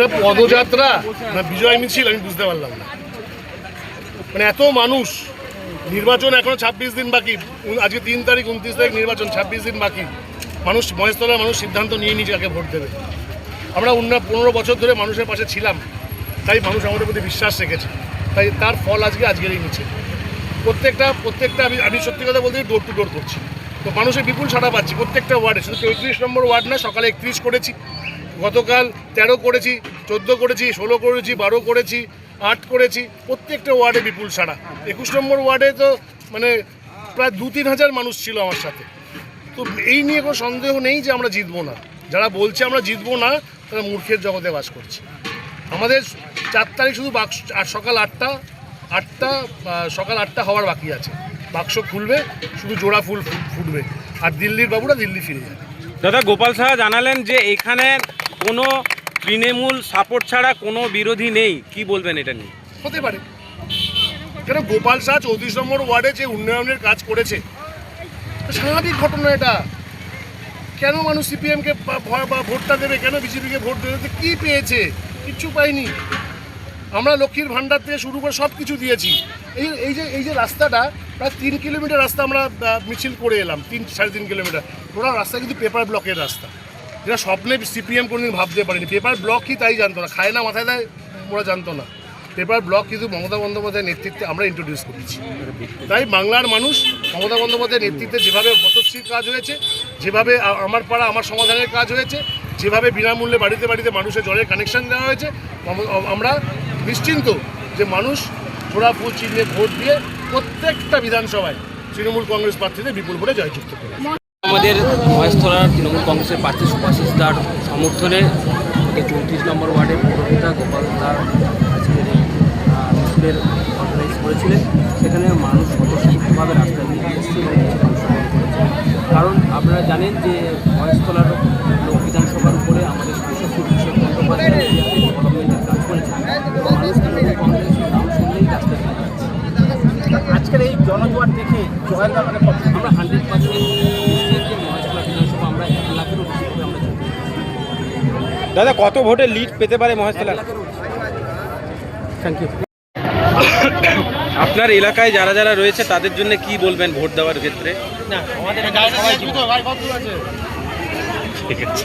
এটা পদযাত্রা না বিজয় মিছিল আমি বুঝতে পারলাম না। মানে এত মানুষ, নির্বাচন এখনো 26 দিন বাকি, আজকে 3 তারিখ 29 তারিখ নির্বাচন, 26 দিন বাকি। মানুষ মহেশতলার মানুষ সিদ্ধান্ত নিয়ে নিয়েছে কাকে ভোট দেবে। আমরা 15 বছর ধরে মানুষের পাশে ছিলাম, তাই মানুষ আমাদের প্রতি বিশ্বাস রেখেছে, তাই তার ফল আজকের এই মিছিল। প্রত্যেকটা আমি সত্যি কথা বলতে ডোর টু ডোর করছি, তো মানুষের বিপুল সাড়া পাচ্ছি প্রত্যেকটা ওয়ার্ডে। শুধু 33 নম্বর ওয়ার্ড না, সকালে 31 করেছি, গতকাল 13 করেছি, 14 করেছি, 16 করেছি, 12 করেছি, 8 করেছি, প্রত্যেকটা ওয়ার্ডে বিপুল সাড়া। 21 নম্বর ওয়ার্ডে তো মানে প্রায় 2-3 হাজার মানুষ ছিল আমার সাথে। তো এই নিয়ে কোনো সন্দেহ নেই যে আমরা জিতবো না। যারা বলছে আমরা জিতবো না, তারা মূর্খের জগতে বাস করছে। আমাদের 4 তারিখ শুধু সকাল 8টা হওয়ার বাকি আছে। বাক্স খুলবে, শুধু জোড়া ফুল ফুটবে, আর দিল্লির বাবুরা দিল্লি ফিরে যাবে। দাদা, গোপাল সাহা জানালেন যে এখানে কোনো তৃণমূল সাপোর্ট ছাড়া কোনো বিরোধী নেই, কি বলবেন এটা নিয়ে? হতে পারে, কেন গোপাল সাহা 34 নম্বর ওয়ার্ডে যে উন্নয়নের কাজ করেছে, স্বাভাবিক ঘটনা এটা। কেন মানুষ সিপিএমকে ভোটটা দেবে, কেন বিজেপিকে ভোট দেবে? কি পেয়েছে? কিচ্ছু পাইনি। আমরা লক্ষ্মীর ভাণ্ডার থেকে শুরু করে সব কিছু দিয়েছি। এই যে রাস্তাটা প্রায় 3 কিলোমিটার রাস্তা আমরা মিছিল করে এলাম, 3-3.5 কিলোমিটার। ওরা রাস্তা কিন্তু পেপার ব্লকের রাস্তা, যেটা স্বপ্নে সিপিএম কোনোদিন ভাবতে পারেনি। পেপার ব্লক কি তাই জানতো না, খায় না মাথায় দেয় ওরা জানতো না। পেপার ব্লক কিন্তু মমতা বন্দ্যোপাধ্যায়ের নেতৃত্বে আমরা ইন্ট্রোডিউস করেছি। তাই বাংলার মানুষ মমতা বন্দ্যোপাধ্যায়ের নেতৃত্বে যেভাবে পথশ্রীর কাজ হয়েছে, যেভাবে আমার পাড়া আমার সমাধানের কাজ হয়েছে, যেভাবে বিনামূল্যে বাড়িতে বাড়িতে মানুষের জলের কানেকশন দেওয়া হয়েছে, আমরা নিশ্চিন্ত যে মানুষ ঘোড়া ফুল চিহ্নে ভোট দিয়ে প্রত্যেকটা বিধানসভায় তৃণমূল কংগ্রেস প্রার্থীদের বিপুল ভোটে জয়যুক্ত করে। আমাদের মহেশতলার তৃণমূল কংগ্রেসের প্রার্থী সুভাষিস দার সমর্থনে 34 নম্বর ওয়ার্ডের পৌরপিতা গোপাল দার আজকের এই মিছিলের অর্গানাইজ করেছিলেন। সেখানে মানুষ স্বতঃস্ফূর্তভাবে রাস্তায় নিয়ে এসেছে এবং অংশগ্রহণ করেছে। কারণ আপনারা জানেন যে মহেশতলার বিধানসভার উপরে আমাদের সাংসদ অভিষেক বন্দ্যোপাধ্যায় ডেভেলপমেন্টের কাজ করেছে। মানুষ তৃণমূল কংগ্রেসের নাম শুনলেই রাস্তায় নেমে যাচ্ছে। আজকের এই জনজোয়ার দেখে জয়ের ব্যাপারে আমরা 100% নিশ্চিত যে মহেশতলা বিধানসভা আমরা 1 লাখেরও বেশি করে আমরা জিততে পারি। দাদা, কত ভোটে লিড পেতে পারে মহেশতলা? Thank you. আপনার এলাকায় যারা যারা রয়েছে তাদের জন্য কি বলবেন ভোট দেওয়ার ক্ষেত্রে? না, আমাদের এখানে সবাই ঠিক আছে।